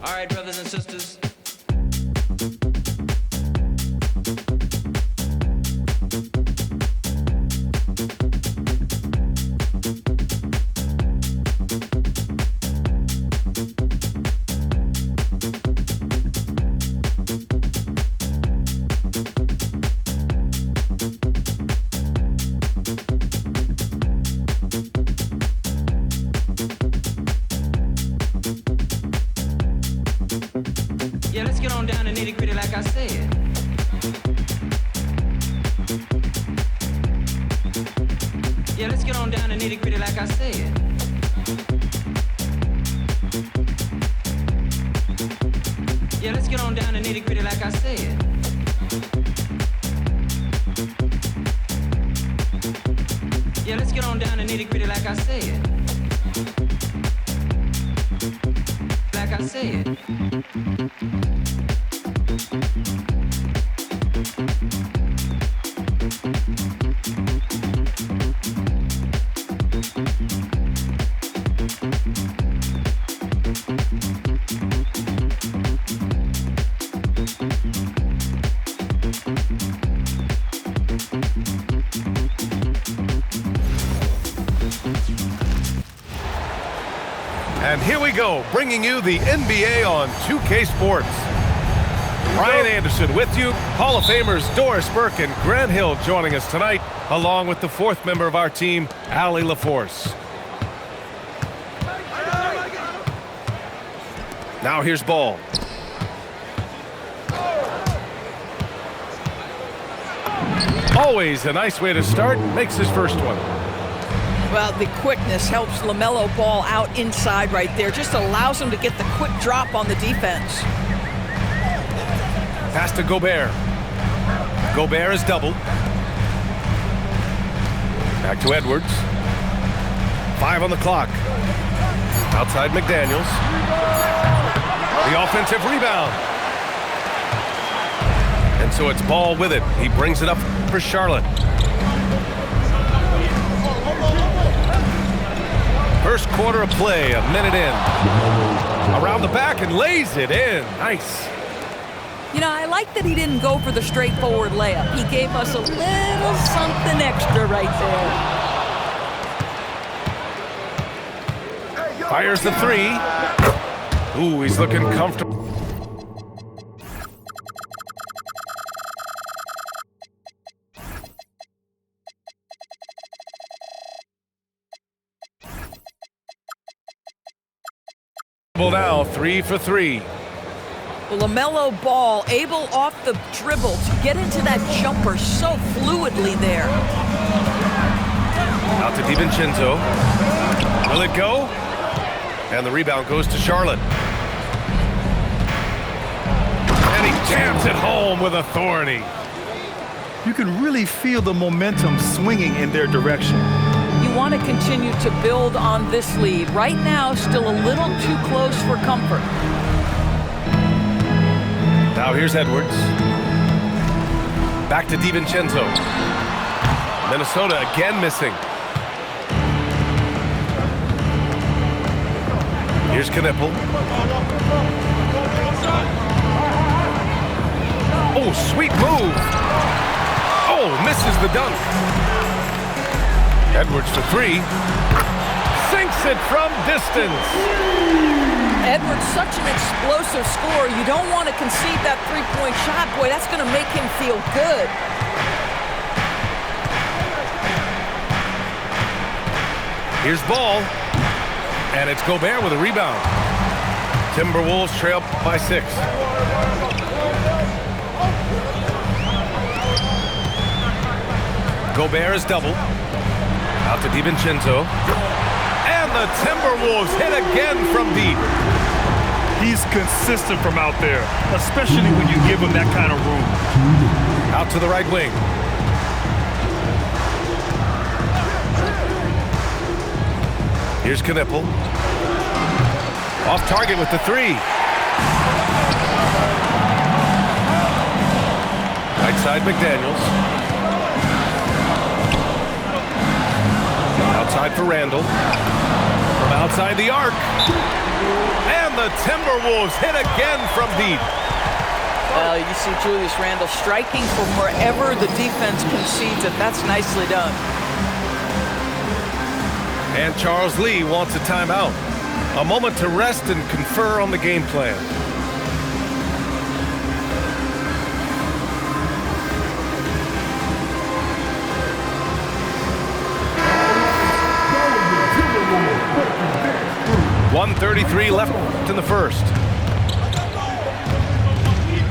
All right, brothers and sisters. Yeah, let's get on down to nitty-gritty like I said. Yeah, let's get on down to nitty-gritty like I said. Yeah, let's get on down to nitty-gritty like I said. Yeah, let's get on down to nitty-gritty like I said. Like I said. And here we go, bringing you the NBA on 2K Sports. Ryan Anderson with you, Hall of Famers Doris Burke and Grant Hill joining us tonight, along with the fourth member of our team, Allie LaForce. Now here's Ball. Always a nice way to start, makes his first one. Well, the quickness helps LaMelo Ball out inside right there. Just allows him to get the quick drop on the defense. Pass to Gobert. Gobert is doubled. Back to Edwards. 5 on the clock. Outside McDaniels. The offensive rebound. And so it's Ball with it. He brings it up for Charlotte. First quarter of play, a minute in. Around the back and lays it in. Nice. You know, I like that he didn't go for the straightforward layup. He gave us a little something extra right there. Fires the three. Ooh, he's looking comfortable. Now 3 for 3. Well, LaMelo Ball able off the dribble to get into that jumper so fluidly there. Out to DiVincenzo. Will it go? And the rebound goes to Charlotte. And he jams it home with authority. You can really feel the momentum swinging in their direction. You want to continue to build on this lead. Right now, still a little too close for comfort. Now here's Edwards. Back to DiVincenzo. Minnesota again missing. Here's Knipple. Oh, sweet move. Oh, misses the dunk. Edwards for 3. Sinks it from distance. Edwards, such an explosive scorer. You don't want to concede that three-point shot. Boy, that's going to make him feel good. Here's Ball. And it's Gobert with a rebound. Timberwolves trail by 6. Gobert is doubled. Out to DiVincenzo. And the Timberwolves hit again from deep. He's consistent from out there, especially when you give him that kind of room. Out to the right wing. Here's Knipple. Off target with the 3. Right side McDaniels. Outside for Randall. From outside the arc. And the Timberwolves hit again from deep. Well, you see Julius Randle striking from wherever the defense concedes it. That's nicely done. And Charles Lee wants a timeout. A moment to rest and confer on the game plan. .133 left in the first.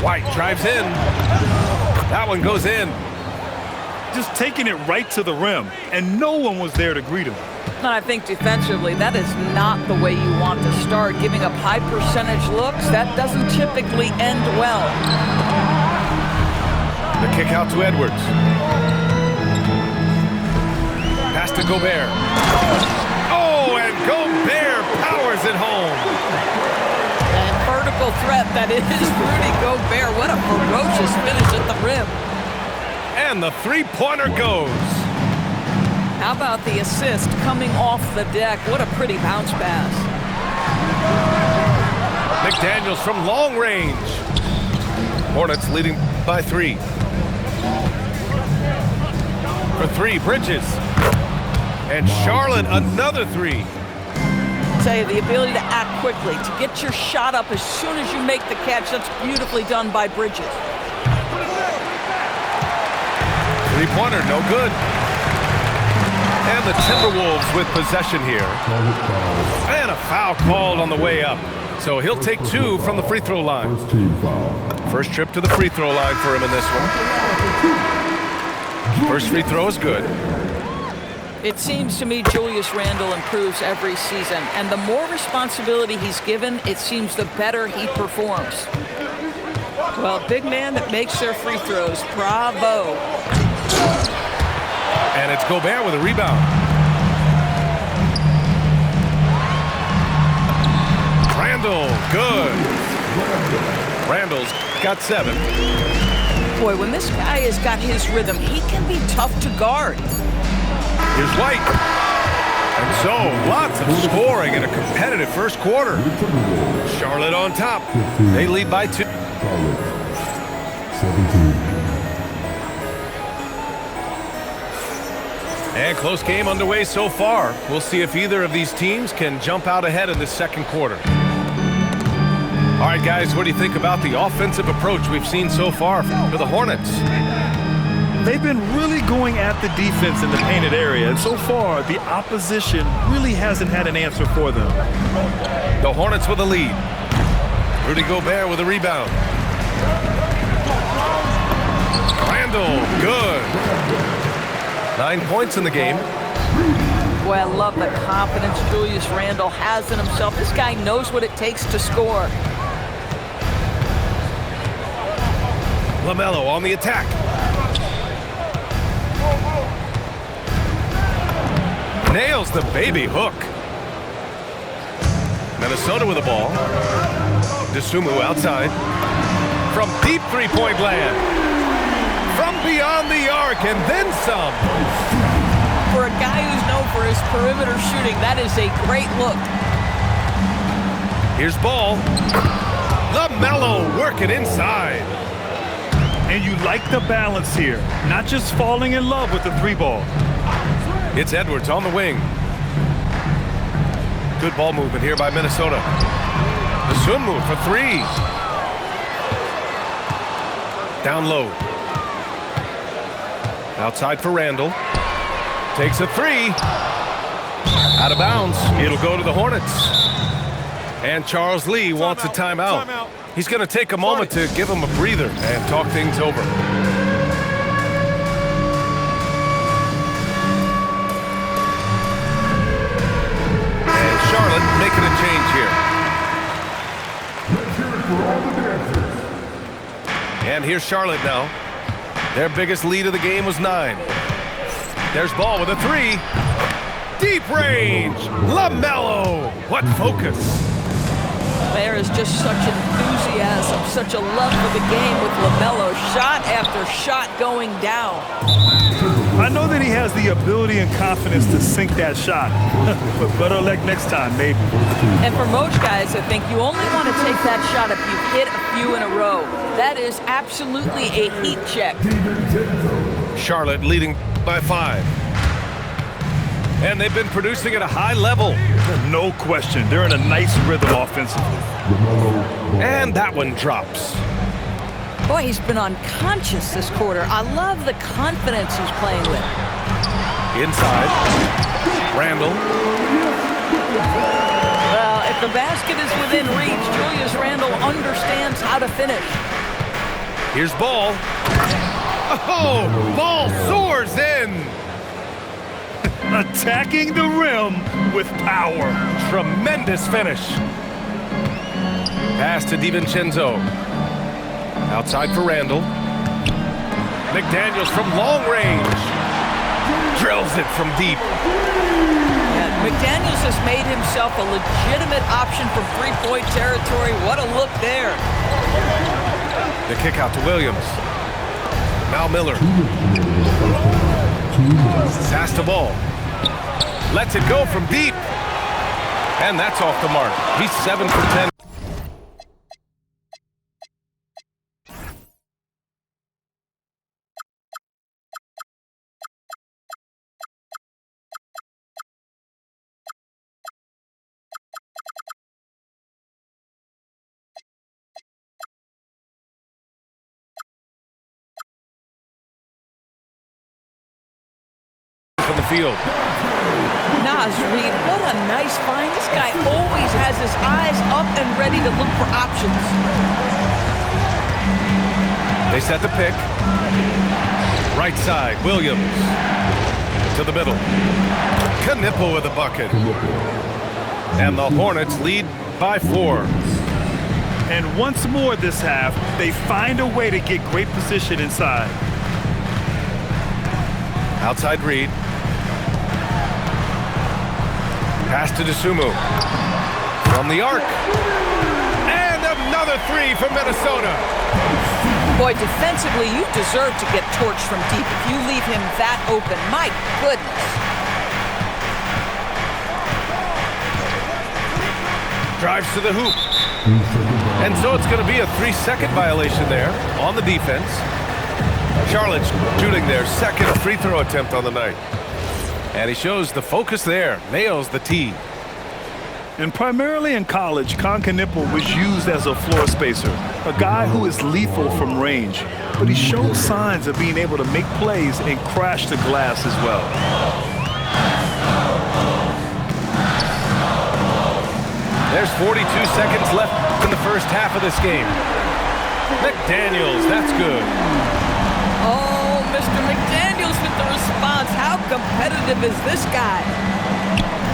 White drives in. That one goes in. Just taking it right to the rim, and no one was there to greet him. And I think defensively, that is not the way you want to start. Giving up high percentage looks, that doesn't typically end well. The kick out to Edwards. Pass to Gobert. Oh, and Gobert powers it home. And vertical threat that is Rudy Gobert. What a ferocious finish at the rim. And the three-pointer goes. How about the assist coming off the deck? What a pretty bounce pass. McDaniels from long range. Hornets leading by 3. For 3, Bridges. And Charlotte, another 3. Say the ability to act quickly, to get your shot up as soon as you make the catch. That's beautifully done by Bridges. Three-pointer, no good. And the Timberwolves with possession here. And a foul called on the way up. So he'll take 2 from the free throw line. First trip to the free throw line for him in this one. First free throw is good. It seems to me Julius Randle improves every season, and the more responsibility he's given, it seems the better he performs. Well, big man that makes their free throws. Bravo. And it's Gobert with a rebound. Randle, good. Randle's got 7. Boy, when this guy has got his rhythm, he can be tough to guard. Here's White. And so, lots of scoring in a competitive first quarter. Charlotte on top. They lead by 2. 17. And close game underway so far. We'll see if either of these teams can jump out ahead in the second quarter. All right, guys, what do you think about the offensive approach we've seen so far for the Hornets? They've been really going at the defense in the painted area, and so far, the opposition really hasn't had an answer for them. The Hornets with a lead. Rudy Gobert with a rebound. Randle, good. 9 points in the game. Boy, I love the confidence Julius Randle has in himself. This guy knows what it takes to score. LaMelo on the attack. Nails the baby hook. Minnesota with the ball. DeSumo outside. From deep three-point land. From beyond the arc and then some. For a guy who's known for his perimeter shooting, that is a great look. Here's Ball. LaMelo working inside. And you like the balance here, not just falling in love with the 3-ball. It's Edwards on the wing. Good ball movement here by Minnesota. The swim move for 3. Down low. Outside for Randle. Takes a 3. Out of bounds. It'll go to the Hornets. And Charles Lee wants a timeout. He's going to take a moment to give him a breather and talk things over. And Charlotte making a change here. And here's Charlotte now. Their biggest lead of the game was 9. There's Ball with a 3. Deep range. LaMelo. What focus. There is just such enthusiasm, such a love for the game with LaMelo. Shot after shot going down. I know that he has the ability and confidence to sink that shot, but better luck next time, maybe. And for most guys, I think you only want to take that shot if you've hit a few in a row. That is absolutely a heat check. Charlotte leading by 5. And they've been producing at a high level. No question. They're in a nice rhythm offensively. And that one drops. Boy, he's been unconscious this quarter. I love the confidence he's playing with. Inside. Randle. Well, if the basket is within reach, Julius Randle understands how to finish. Here's Ball. Oh, Ball soars in. Attacking the rim with power. Tremendous finish. Pass to DiVincenzo. Outside for Randle. McDaniels from long range. Drills it from deep. Yeah, McDaniels has made himself a legitimate option from three-point territory. What a look there. The kick out to Williams. Mal Miller. Pass to Ball. Lets it go from deep. And that's off the mark. He's 7 for 10. From the field. Naz Reid, what a nice find. This guy always has his eyes up and ready to look for options. They set the pick. Right side, Williams. To the middle. Knipple with a bucket. And the Hornets lead by 4. And once more this half, they find a way to get great position inside. Outside Reed. Pass to DeSumo. From the arc. And another 3 from Minnesota. Boy, defensively, you deserve to get torched from deep if you leave him that open. My goodness. Drives to the hoop. And so it's going to be a 3-second violation there on the defense. Charlotte's shooting their second free throw attempt on the night. And he shows the focus there, nails the tee. And primarily in college, Knipple was used as a floor spacer, a guy who is lethal from range. But he showed signs of being able to make plays and crash the glass as well. There's 42 seconds left in the first half of this game. McDaniels, that's good. Oh, Mr. McDaniels with the response. How competitive is this guy?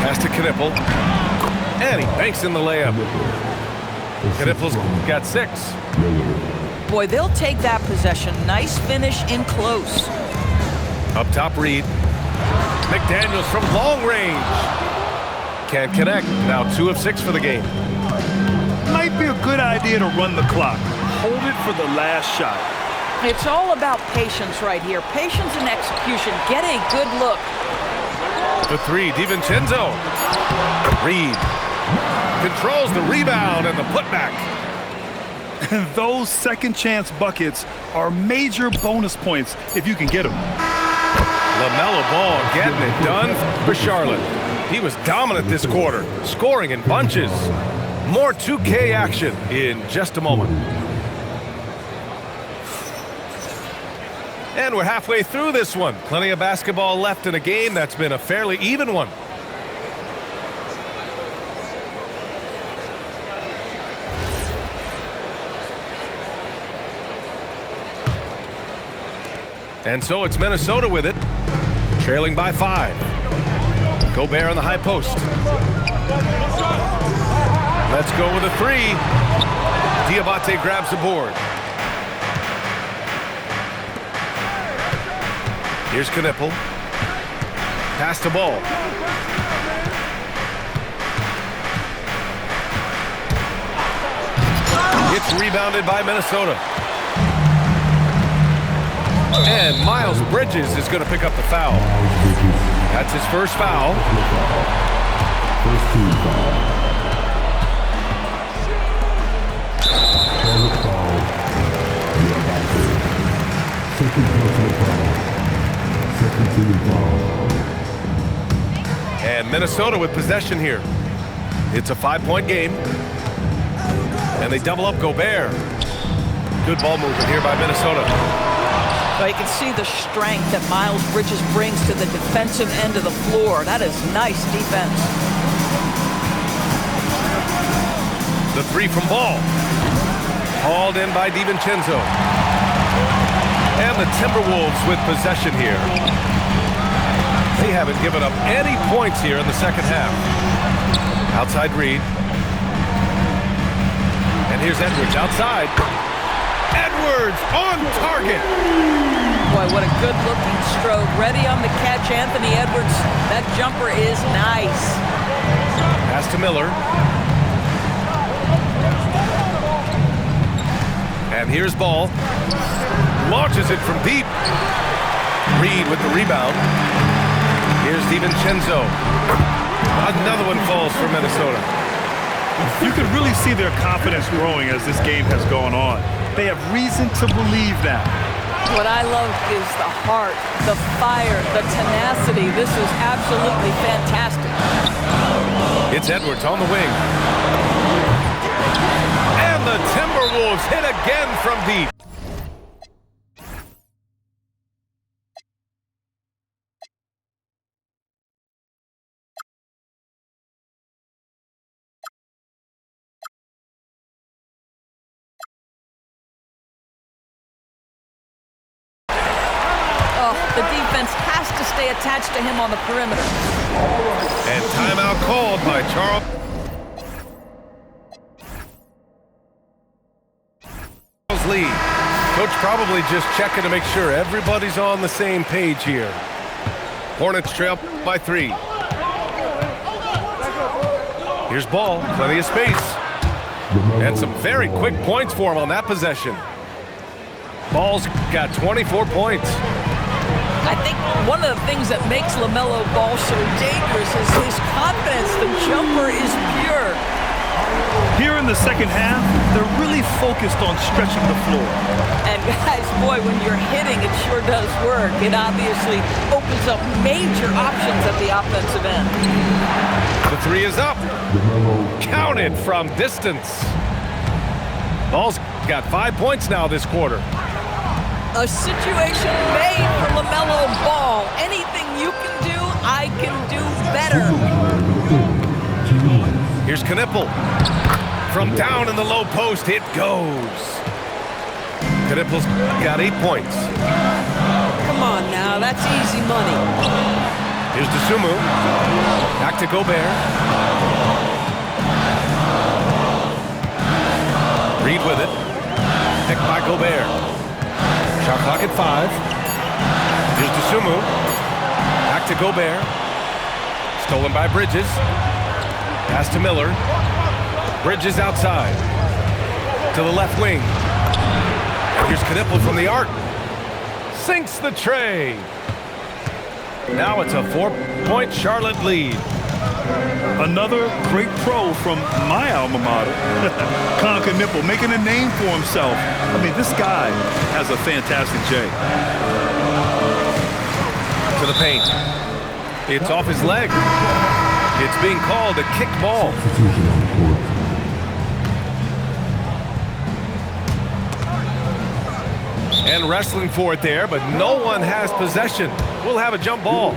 Pass to Knipple. And he banks in the layup. Knipple's got 6. Boy, they'll take that possession. Nice finish in close. Up top, Reed. McDaniels from long range. Can't connect. Now 2 of 6 for the game. Might be a good idea to run the clock. Hold it for the last shot. It's all about patience right here. Patience and execution. Get a good look. The 3, DiVincenzo. Reed controls the rebound and the putback. And those second chance buckets are major bonus points if you can get them. LaMelo Ball getting it done for Charlotte. He was dominant this quarter, scoring in bunches. More 2K action in just a moment. And we're halfway through this one. Plenty of basketball left in a game that's been a fairly even one. And so it's Minnesota with it, trailing by 5. Gobert on the high post. Let's go with a 3. Diabate grabs the board. Here's Knipple. Pass to Ball. It's rebounded by Minnesota. And Miles Bridges is going to pick up the foul. That's his first foul. First team foul. Second foul. Second personal foul. Second team foul. And Minnesota with possession here. It's a 5-point game. And they double up Gobert. Good ball movement here by Minnesota. Well, you can see the strength that Miles Bridges brings to the defensive end of the floor. That is nice defense. The three from Ball. Hauled in by DiVincenzo. And the Timberwolves with possession here. They haven't given up any points here in the second half. Outside Reed. And here's Edwards outside. Edwards on target. Boy, what a good-looking stroke. Ready on the catch, Anthony Edwards. That jumper is nice. Pass to Miller. And here's Ball. Launches it from deep. Reed with the rebound. Here's DiVincenzo. Another one falls for Minnesota. You can really see their confidence growing as this game has gone on. They have reason to believe that. What I love is the heart, the fire, the tenacity. This is absolutely fantastic. It's Edwards on the wing. And the Timberwolves hit again from deep. The defense has to stay attached to him on the perimeter. And timeout called by Charles Lee. Coach probably just checking to make sure everybody's on the same page here. Hornets trail by 3. Here's Ball, plenty of space. And some very quick points for him on that possession. Ball's got 24 points. I think one of the things that makes LaMelo Ball so dangerous is his confidence. The jumper is pure. Here in the second half, they're really focused on stretching the floor. And guys, boy, when you're hitting, it sure does work. It obviously opens up major options at the offensive end. The three is up. Counted from distance. Ball's got 5 points now this quarter. A situation made for LaMelo Ball. Anything you can do, I can do better. Here's Knipple. From down in the low post, it goes. Knipple's got 8 points. Come on now, that's easy money. Here's DeSumo. Back to Gobert. Reed with it. Picked by Gobert. Shot clock at 5. Here's DeSumo. Back to Gobert. Stolen by Bridges. Pass to Miller. Bridges outside. To the left wing. And here's Knipple from the arc. Sinks the tray. Now it's a 4-point Charlotte lead. Another great pro from my alma mater, Con Knipple, making a name for himself. I mean, this guy has a fantastic J. To the paint. It's off his leg. It's being called a kicked ball. And wrestling for it there, but no one has possession. We'll have a jump ball.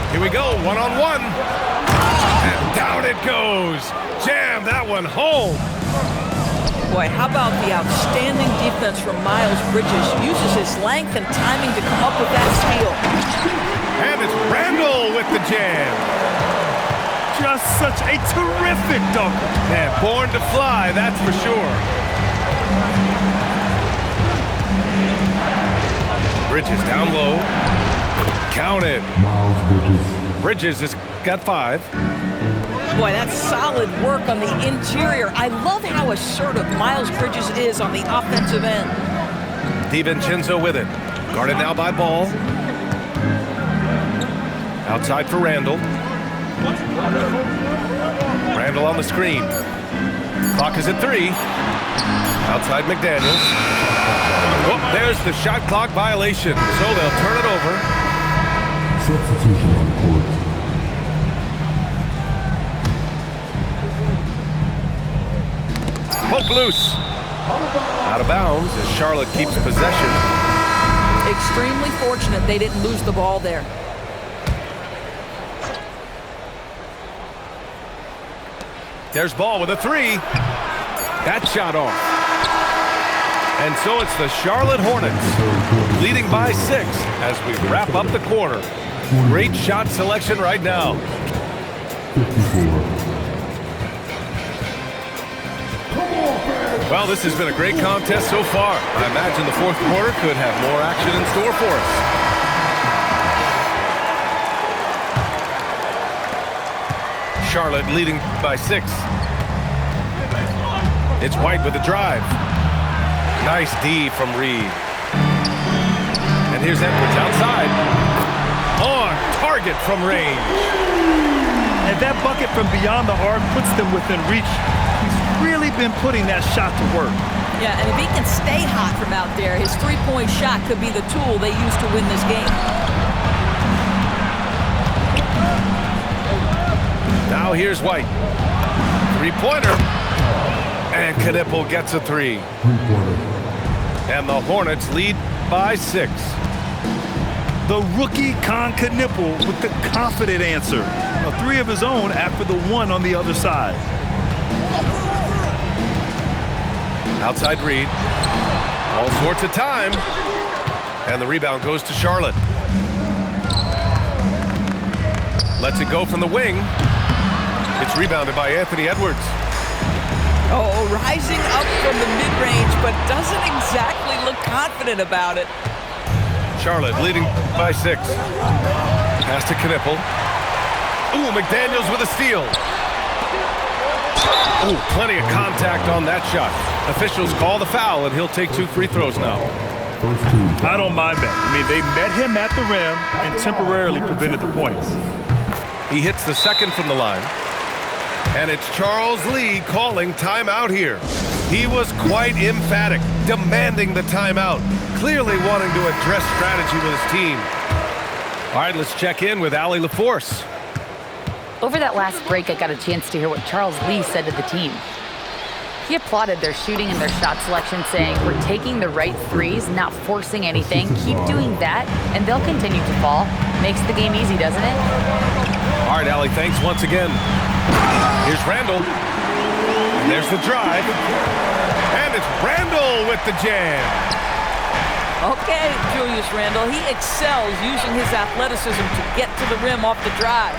Here we go, one-on-one. And down it goes. Jam that one home. Boy, how about the outstanding defense from Miles Bridges? Uses his length and timing to come up with that steal. And it's Randall with the jam. Just such a terrific dunker. And born to fly, that's for sure. Bridges down low. Counted. Miles Bridges. Bridges has got 5. Boy, that's solid work on the interior. I love how assertive Miles Bridges is on the offensive end. DiVincenzo with it. Guarded now by Ball. Outside for Randall. Randall on the screen. Clock is at 3. Outside McDaniels. Oh, there's the shot clock violation, so they'll turn it over. Substitution on court. Poke loose. Out of bounds as Charlotte keeps possession. Extremely fortunate they didn't lose the ball there. There's Ball with a 3. That shot off. And so it's the Charlotte Hornets leading by 6 as we wrap up the quarter. Great shot selection right now. 54. Well, this has been a great contest so far. I imagine the fourth quarter could have more action in store for us. Charlotte leading by 6. It's White with the drive. Nice D from Reed. And here's Edwards outside. On target from range. And that bucket from beyond the arc puts them within reach. He's really been putting that shot to work. Yeah, and if he can stay hot from out there, his three-point shot could be the tool they use to win this game. Now here's White. 3-pointer. And Knipple gets a 3. 3-pointer. And the Hornets lead by 6. The rookie Con Knipple with the confident answer. A 3 of his own after the 1 on the other side. Outside Reed. All sorts of time. And the rebound goes to Charlotte. Lets it go from the wing. It's rebounded by Anthony Edwards. Oh, rising up from the mid-range, but doesn't exactly look confident about it. Charlotte leading by 6. Pass to Knipple. Ooh, McDaniels with a steal. Ooh, plenty of contact on that shot. Officials call the foul, and he'll take 2 free throws now. First team. I don't mind that. I mean, they met him at the rim and temporarily prevented the points. He hits the second from the line. And it's Charles Lee calling timeout here. He was quite emphatic, demanding the timeout, clearly wanting to address strategy with his team. All right, let's check in with Allie LaForce. Over that last break, I got a chance to hear what Charles Lee said to the team. He applauded their shooting and their shot selection, saying, "We're taking the right threes, not forcing anything. Keep doing that, and they'll continue to fall. Makes the game easy, doesn't it?" All right, Allie, thanks once again. Here's Randall. And there's the drive. And it's Randall with the jam. Okay, Julius Randle, he excels using his athleticism to get to the rim off the drive.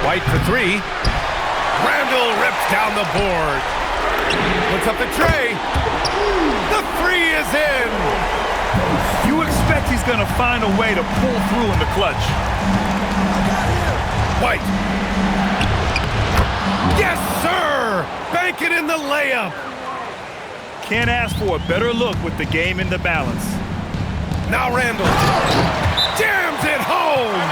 White for 3. Randall rips down the board. Puts up the tray. The 3 is in. You expect he's going to find a way to pull through in the clutch. White. Yes, sir! Bank it in the layup. Can't ask for a better look with the game in the balance. Now Randall jams it home.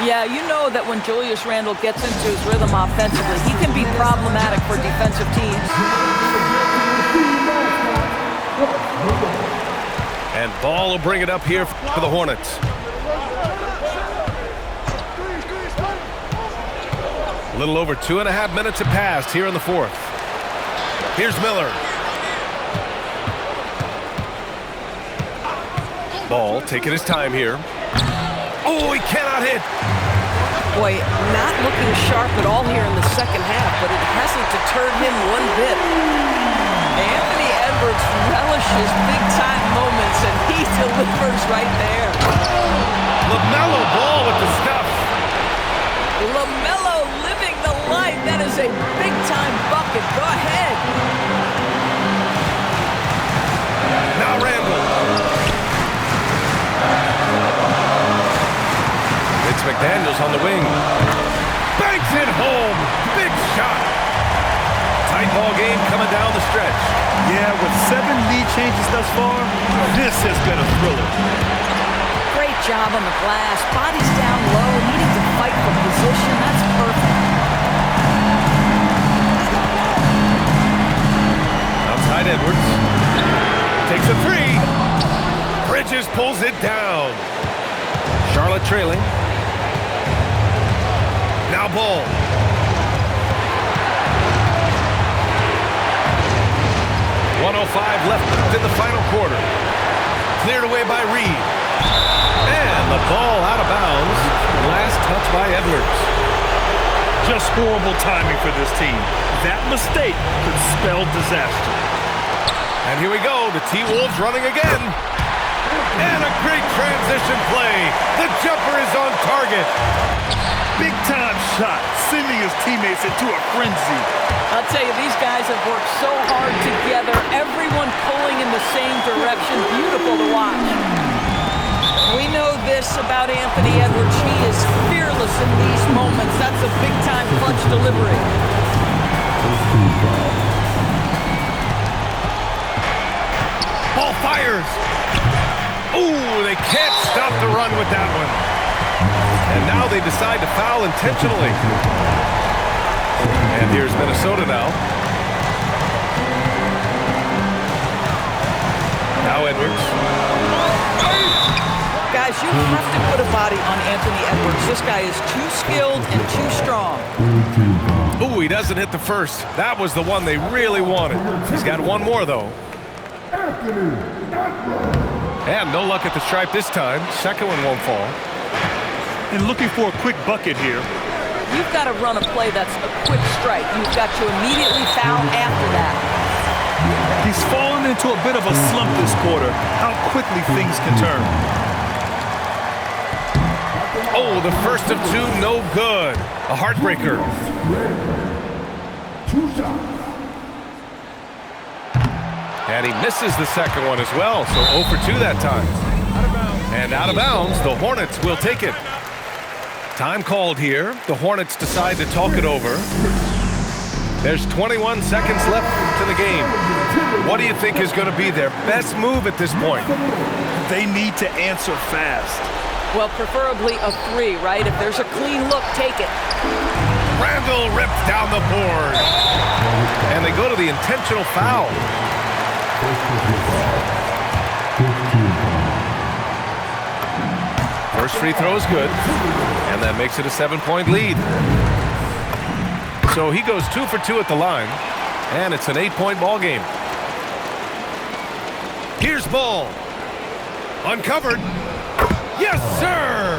Yeah, you know that when Julius Randle gets into his rhythm offensively, he can be problematic for defensive teams. And Ball will bring it up here for the Hornets. A little over 2.5 minutes have passed here in the fourth. Here's Miller. Ball taking his time here. Oh, he cannot hit. Boy, not looking sharp at all here in the second half, but it hasn't deterred him one bit. Anthony Edwards relishes big-time moments, and he delivers right there. LaMelo Ball with the stuff. LaMelo living the life. That is a big-time bucket. Go ahead. Now Randall. down the stretch. Yeah, with 7 lead changes thus far, this has been a thriller. Great job on the glass. Body's down low, needing to fight for position. That's perfect. Outside Edwards. Takes a 3. Bridges pulls it down. Charlotte trailing. Now Ball. .105 left in the final quarter. Cleared away by Reed. And the ball out of bounds. Last touch by Edwards. Just horrible timing for this team. That mistake could spell disaster. And here we go. The T-Wolves running again. And a great transition play. The jumper is on target. Big time shot, sending his teammates into a frenzy. I'll tell you, these guys have worked so hard together. Everyone pulling in the same direction. Beautiful to watch. We know this about Anthony Edwards. He is fearless in these moments. That's a big-time clutch delivery. Ball fires. Ooh, they can't stop the run with that one. And now they decide to foul intentionally. And here's Minnesota now. Now Edwards. Guys, you have to put a body on Anthony Edwards. This guy is too skilled and too strong. Ooh, he doesn't hit the first. That was the one they really wanted. He's got one more, though. And no luck at the stripe this time. Second one won't fall. And looking for a quick bucket here. You've got to run a play that's a quick strike. You've got to immediately foul after that. He's fallen into a bit of a slump this quarter. How quickly things can turn. Oh, the first of 2, no good. A heartbreaker. And he misses the second one as well, so 0 for 2 that time. And out of bounds, the Hornets will take it. Time called here. The Hornets decide to talk it over. There's 21 seconds left to the game. What do you think is going to be their best move at this point? They need to answer fast. Well, preferably a 3, right? If there's a clean look, take it. Randall rips down the board. And they go to the intentional foul. First free throw is good. And that makes it a 7-point lead. So he goes 2 for 2 at the line. And it's an 8-point ball game. Here's Ball. Uncovered. Yes, sir!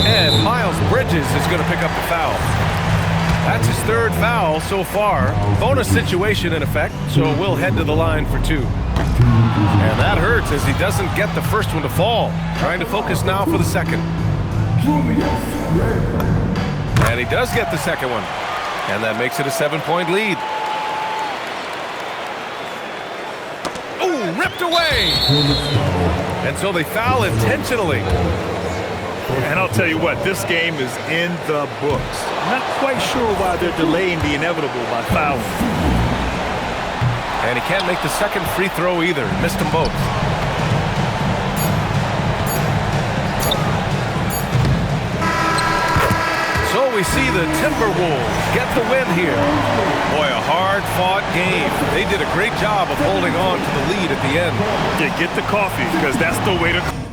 And Miles Bridges is going to pick up the foul. That's his 3rd foul so far. Bonus situation in effect, so we'll head to the line for 2. And that hurts as he doesn't get the first one to fall. Trying to focus now for the second. And he does get the second one. And that makes it a 7-point lead. Ripped away. And so they foul intentionally. And I'll tell you what, this game is in the books. Not quite sure why they're delaying the inevitable by fouling. And he can't make the second free throw either. Missed them both. So we see the Timberwolves get the win here. Boy, a hard-fought game. They did a great job of holding on to the lead at the end. Yeah, get the coffee, because that's the way to...